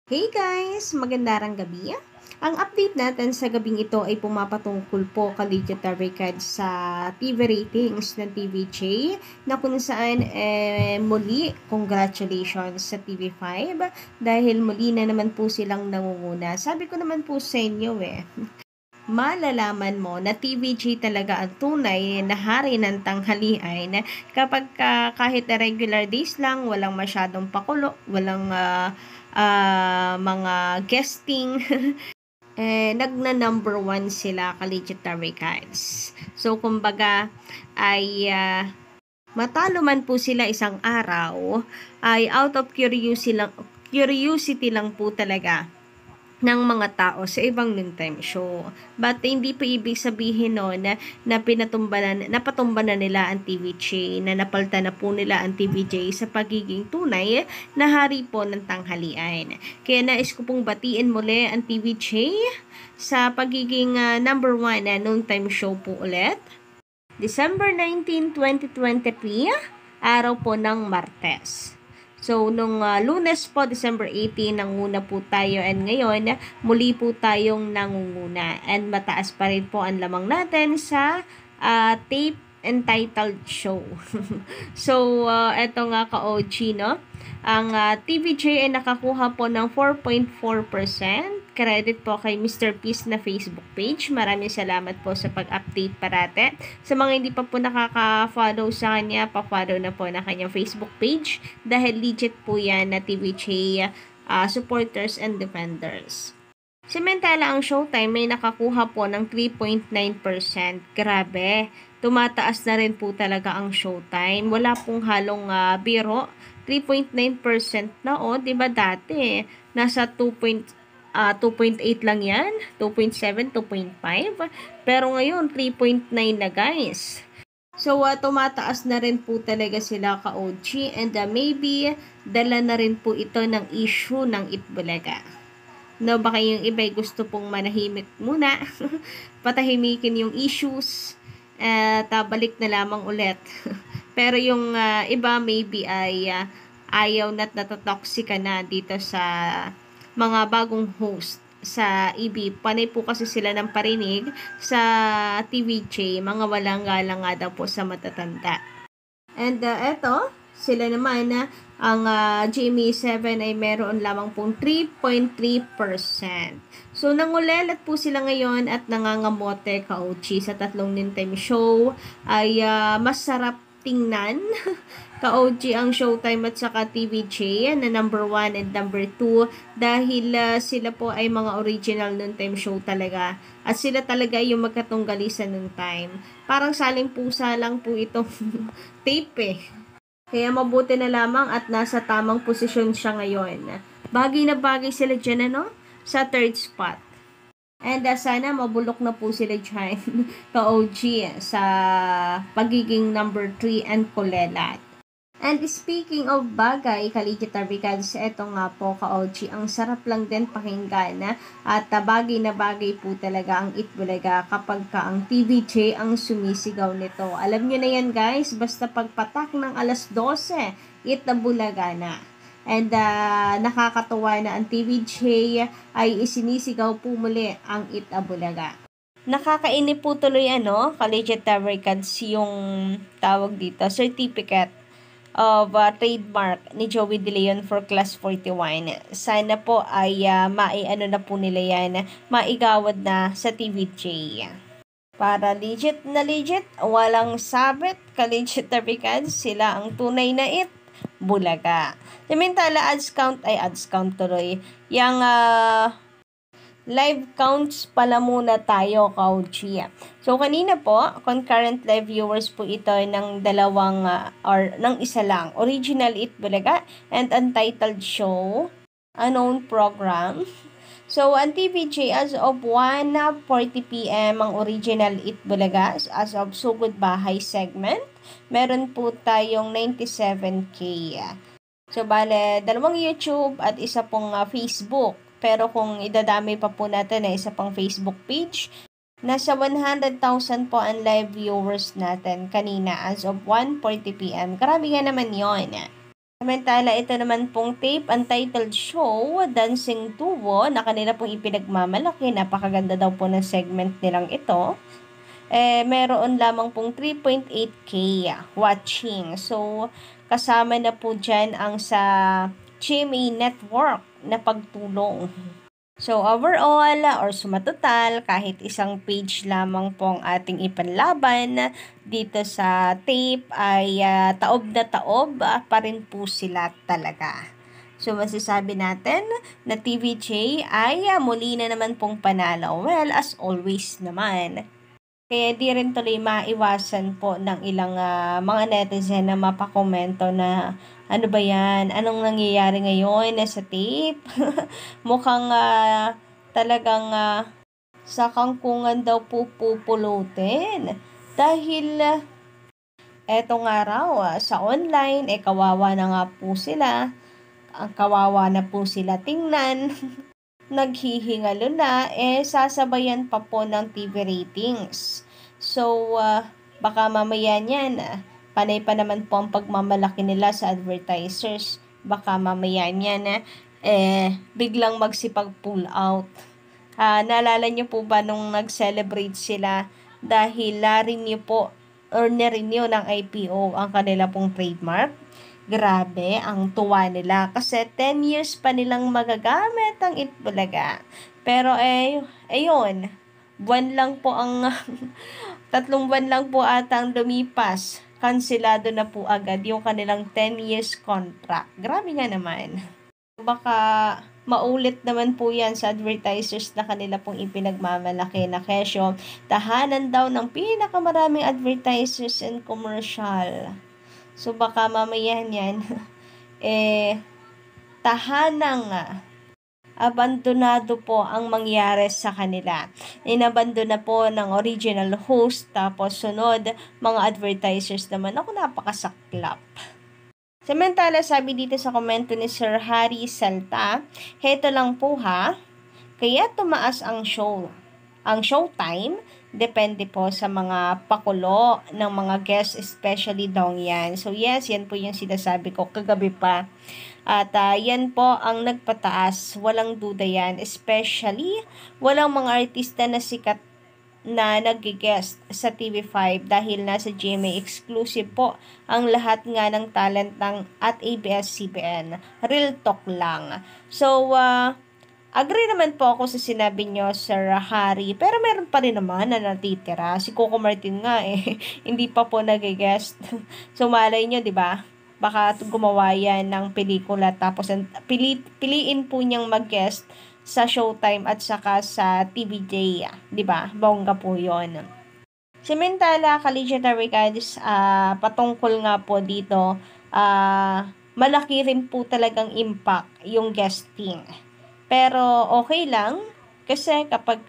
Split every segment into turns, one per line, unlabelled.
Hey guys! Magandang gabi. Ang update natin sa gabing ito ay pumapatungkol po Kaligita Records sa TV ratings ng TVJ na kung saan muli congratulations sa TV5 dahil muli na naman po silang nangunguna. Sabi ko naman po sa inyo malalaman mo na TVJ talaga ang tunay na hari ng tanghalian kapag kahit na regular days lang, walang masyadong pakulo, walang mga guesting, nagna-number 1 sila Kaligitary Cards. So, kumbaga, ay matalo man po sila isang araw, ay out of curiosity lang po talaga ng mga tao sa ibang noontime show. But hindi po ibig sabihin na napatumba na nila ang TVJ, na napalta na po nila ang TVJ sa pagiging tunay na hari po ng tanghalian. Kaya nais ko pong batiin muli ang TVJ sa pagiging number 1 na noontime show po ulit. December 19, 2023, araw po ng Martes. So, nung Lunes po, December 18, nanguna po tayo and ngayon, muli po tayong nangunguna. And mataas pa rin po ang lamang natin sa tape entitled show. So, eto nga ka-OG, no? Ang TVJ ay nakakuha po ng 4.4%. Credit po kay Mr. Peace na Facebook page. Maraming salamat po sa pag-update parate. Sa mga hindi pa po nakaka-follow sa kanya, pa-follow na po na kanyang Facebook page dahil legit po yan na TVJ supporters and defenders. Samantala ang Showtime may nakakuha po ng 3.9%. Grabe, tumataas na rin po talaga ang Showtime. Wala pong halong biro. 3.9% na diba dati? Nasa 2.8 lang yan, 2.7, 2.5. Pero ngayon, 3.9 na guys. So, tumataas na rin po talaga sila ka-OG and maybe dala na rin po ito ng issue ng Itbulaga. No, baka yung iba'y gusto pong manahimik muna, patahimikin yung issues, at balik na lamang ulit. Pero yung iba maybe ay ayaw na't natatoxica na dito sa mga bagong host sa EB. Panay po kasi sila ng parinig sa TVJ, mga walang galang nga daw po sa matatanda. And eto, sila naman ang GMA7 ay meron lamang pong 3.3%. So, nangulelat po sila ngayon at nangangamote ka-OG sa tatlong noontime show ay masarap tingnan ka-OG ang Showtime at saka TVJ na number 1 and number 2 dahil sila po ay mga original noontime show talaga at sila talaga yung magkatunggali sa noontime. Parang saling pusa lang po itong tape Kaya mabuti na lamang at nasa tamang posisyon siya ngayon. Bagay na bagay sila dyan sa third spot. And sana mabulok na po sila dyan ka-OG sa pagiging number 3 and kulelat. And speaking of bagay, Kaligita Records, eto nga po ka-OG, ang sarap lang din pakinggan at bagay na bagay po talaga ang Itbulaga kapag ang TVJ ang sumisigaw nito. Alam nyo na yan guys, basta pagpatak ng alas 12, Itbulaga na. And nakakatuwa na ang TVJ ay isinisigaw po muli ang Itbulaga. Nakakainip po tuloy Kaligita Records yung tawag dito, certificate of trademark ni Joey De Leon for Class 41. Sana po ay maiano na po nila yan, maigawad na sa TVJ. Para legit na legit, walang sabit, Kaligit Records, sila ang tunay na Bulaga. Samantala, ads count tuloy. Yang live counts pala muna tayo, ka-OG. So, kanina po, concurrent live viewers po ito ng dalawang, or ng isa lang. Original Itbulaga and Untitled Show, unknown program. So, ang TVJ as of 1:40 p.m. ang original Itbulaga as of Sugod Bahay segment. Meron po tayong 97K. So, bale, dalawang YouTube at isa pong Facebook. Pero kung idadami pa po natin na isa pang Facebook page, nasa 100,000 po ang live viewers natin kanina as of 1:40 p.m. Grabe nga naman yon. Samantala, ito naman pong tape, untitled show, Dancing Duo, na kanila pong ipinagmamalaki. Napakaganda daw po ng segment nilang ito. Meron lamang pong 3.8K watching. So, kasama na po dyan ang sa GMA Network na pagtulong. So, overall, or sumatotal, kahit isang page lamang pong ating ipanlaban dito sa tape ay taob na taob pa rin po sila talaga. So, masasabi natin na TVJ ay muli na naman pong panalo. Well, as always naman. Kaya di rin tuloy maiwasan po ng ilang mga netizen na mapakomento na ano ba yan? Anong nangyayari ngayon sa tape? Mukhang talagang sa kangkungan daw po pupulutin. Dahil etong araw sa online, kawawa na nga po sila. Ang kawawa na po sila tingnan. Naghihingalo na, sasabayan pa po ng TV ratings. So, baka mamaya niyan, panay pa naman po ang pagmamalaki nila sa advertisers. Baka mamaya niyan, biglang magsipag-pull out. Naalala niyo po ba nung nag-celebrate sila dahil na-renew po or na-renew ng IPO ang kanila pong trademark? Grabe, ang tuwa nila kasi 10 years pa nilang magagamit ang Itbulaga. Pero ayun, buwan lang po ang 3 buwan lang po atang lumipas. Kanselado na po agad yung kanilang 10 years contract. Grabe nga naman. Baka maulit naman po yan sa advertisers na kanila pong ipinagmamalaki na kesyo. Tahanan daw ng pinakamaraming advertisers and commercial. So, baka mamaya niyan, tahanang abandonado po ang mangyari sa kanila. Inabandona po ng original host, tapos sunod, mga advertisers naman. Ako, napakasaklap. Samantala, sabi dito sa komento ni Sir Harry Salta, heto lang po ha, kaya tumaas ang showtime, depende po sa mga pakulo ng mga guests, especially Dongyan. So yes, yan po yung sinasabi ko kagabi pa. At yan po ang nagpataas, walang duda yan. Especially, walang mga artista na sikat na nag-guest sa TV5 dahil nasa GMA exclusive po ang lahat nga ng talent ng at ABS-CBN. Real talk lang. So, agree naman po ako sa sinabi nyo, Sir Harry. Pero meron pa rin naman na natitira. Si Coco Martin nga hindi pa po nag-guest. So, malay nyo, di ba? Baka gumawa yan ng pelikula tapos piliin po niyang mag-guest sa Showtime at saka sa TVJ. Di ba? Bongga po yon. Samantala, Kalijatary guys, patungkol nga po dito, malaki rin po talagang impact yung guesting. Pero okay lang kasi kapag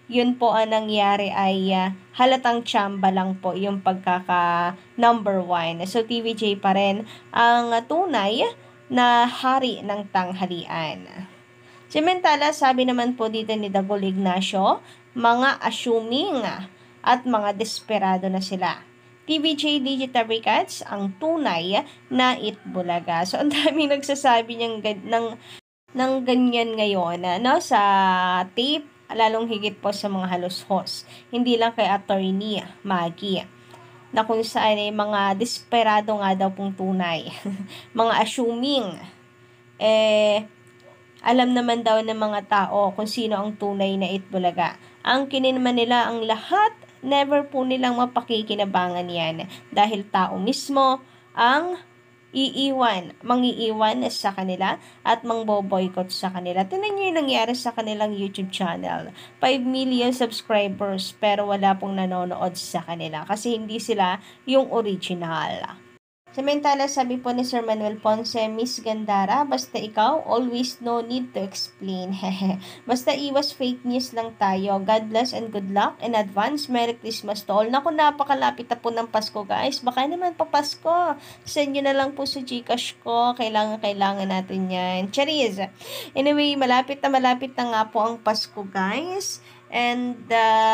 yun po ang nangyari ay halatang tsamba lang po yung pagkaka number 1. So TVJ pa rin ang tunay na hari ng tanghalian. Samantala, sabi naman po dito ni Dagol Ignacio, mga assuming at mga desperado na sila. TVJ Digital Records ang tunay na Itbulaga. So, ang daming nagsasabi ng ganyan ngayon sa tape, lalong higit po sa mga halos host. Hindi lang kay Attorney Maggie na kung saan ay mga desperado nga daw pong tunay. Mga assuming, alam naman daw ng mga tao kung sino ang tunay na Itbulaga. Ang kininaman nila ang lahat, never po nilang mapakikinabangan yan dahil tao mismo ang mangiiwan sa kanila at mangboboycott sa kanila. Tingnan nyo yung nangyari sa kanilang YouTube channel. 5 million subscribers pero wala pong nanonood sa kanila kasi hindi sila yung original. Samantala, sabi po ni Sir Manuel Ponce, Miss Gandara, basta ikaw, always no need to explain. Basta iwas fake news lang tayo. God bless and good luck. In advance, Merry Christmas to all. Naku, napakalapit na po ng Pasko, guys. Baka naman pa Pasko. Send nyo na lang po sa Gcash ko. Kailangan natin yan. Charis! Anyway, malapit na nga po ang Pasko, guys. And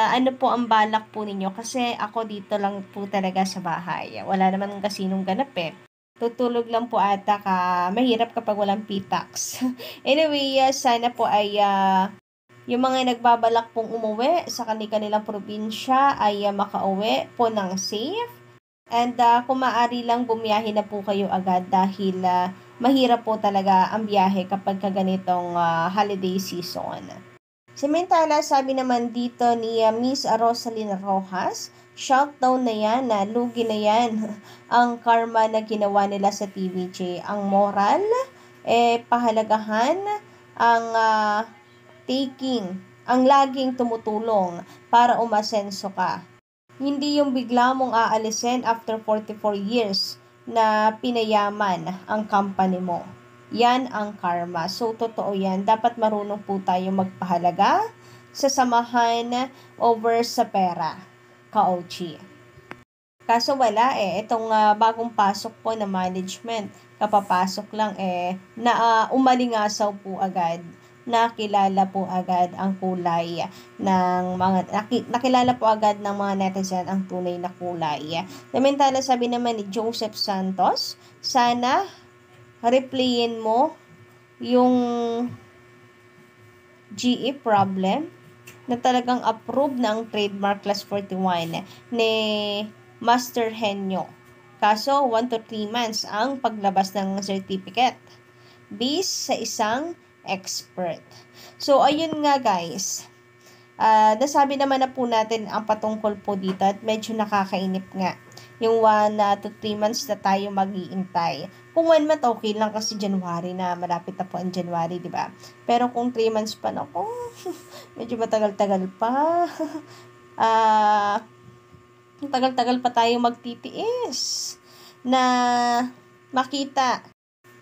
ano po ang balak po ninyo? Kasi ako dito lang po talaga sa bahay. Wala naman kasinong ganap Tutulog lang po ata mahirap kapag walang PTAX. Anyway, sana po ay yung mga nagbabalak pong umuwi sa kanilang probinsya ay makauwi po ng safe. And kung maaari lang bumiyahe na po kayo agad dahil mahirap po talaga ang biyahe kapag ganitong holiday season. Samantala, sabi naman dito ni Miss Rosalyn Rojas, shoutdown na yan, lugi na yan ang karma na ginawa nila sa TVJ. Ang moral, pahalagahan, ang taking, ang laging tumutulong para umasenso ka. Hindi yung bigla mong aalisin after 44 years na pinayaman ang company mo. Yan ang karma. So, totoo yan. Dapat marunong po tayo magpahalaga sa samahan over sa pera. Ka-OG. Kaso wala itong bagong pasok po na management. Kapapasok lang umalingasaw po agad. Nakilala po agad ang kulay ng mga nakilala po agad ng mga netizen ang tunay na kulay. Samantala, sabi naman ni Joseph Santos, sana replayin mo yung GE problem na talagang approve ng trademark class 41 ni Master Henyo. Kaso 1 to 3 months ang paglabas ng certificate based sa isang expert. So ayun nga guys, nasabi naman na po natin ang patungkol po dito at medyo nakakainip nga yung 1 to 3 months na tayo mag-iintay. Kung 1 month, okay lang kasi January na, malapit na po ang January, di ba? Pero kung 3 months pa na, medyo matagal-tagal pa. Tagal-tagal pa tayo magtitiis na makita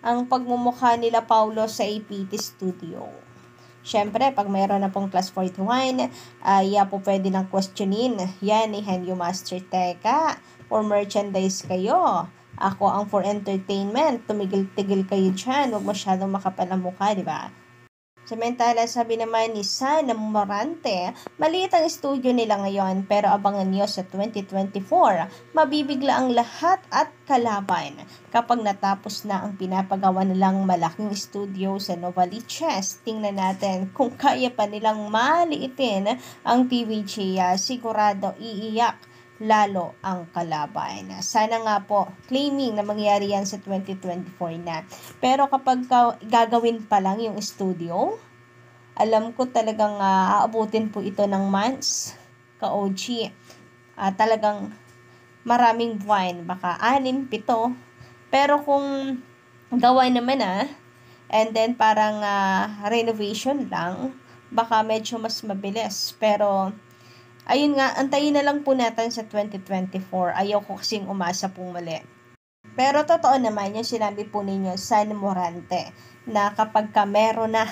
ang pagmumukha nila Paulo sa APT Studio. Siyempre, pag mayroon na pong class 41, po pwede nang questionin. Yan ni Henyo Master. Teka, for merchandise kayo. Ako ang for entertainment. Tumigil-tigil kayo dyan. Huwag masyadong makapal ang mukha, di ba? Samantala, sabi naman ni Sana Morante, maliit ang studio nila ngayon pero abangan niyo sa 2024, mabibigla ang lahat at kalaban kapag natapos na ang pinapagawa nilang malaking studio sa Novaliches. Tingnan natin kung kaya pa nilang maliitin ang TVJ, sigurado iiyak lalo ang kalaban. Sana nga po, claiming na mangyari yan sa 2024 na. Pero kapag gagawin pa lang yung studio, alam ko talagang aabutin po ito ng months, ka-OG. Talagang maraming buwan, baka 6, 7. Pero kung gawa naman and then parang renovation lang, baka medyo mas mabilis. Pero ayun nga, antayin na lang po natin sa 2024. Ayoko kasing umasa pong mali. Pero totoo naman yung sinabi po ninyo, San Morante, na kapag meron na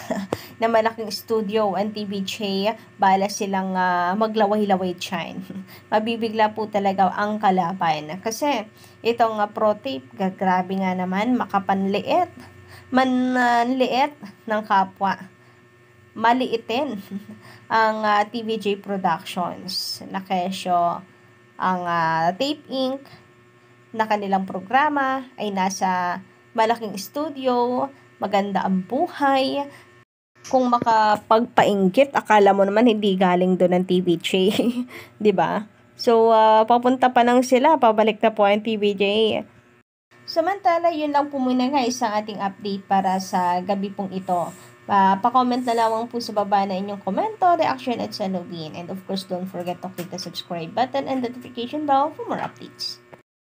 na malaking studio ang TVJ, bala silang maglaway-laway dyan. Mabibigla po talaga ang kalaban. Kasi itong pro tape, grabe nga naman, makapanliit. Manliit ng kapwa. Maliitin ang TVJ Productions na kesyo ang Tape Inc. na kanilang programa ay nasa malaking studio, maganda ang buhay. Kung makapagpainggit, akala mo naman hindi galing doon ang TVJ, 'di ba? So papunta pa lang sila, pabalik na po ang TVJ. Samantala, yun lang po muna guys ang ating update para sa gabi pong ito. Pa-comment na lamang po sa baba na inyong komento, reaction at salubin. And of course, don't forget to click the subscribe button and notification bell for more updates.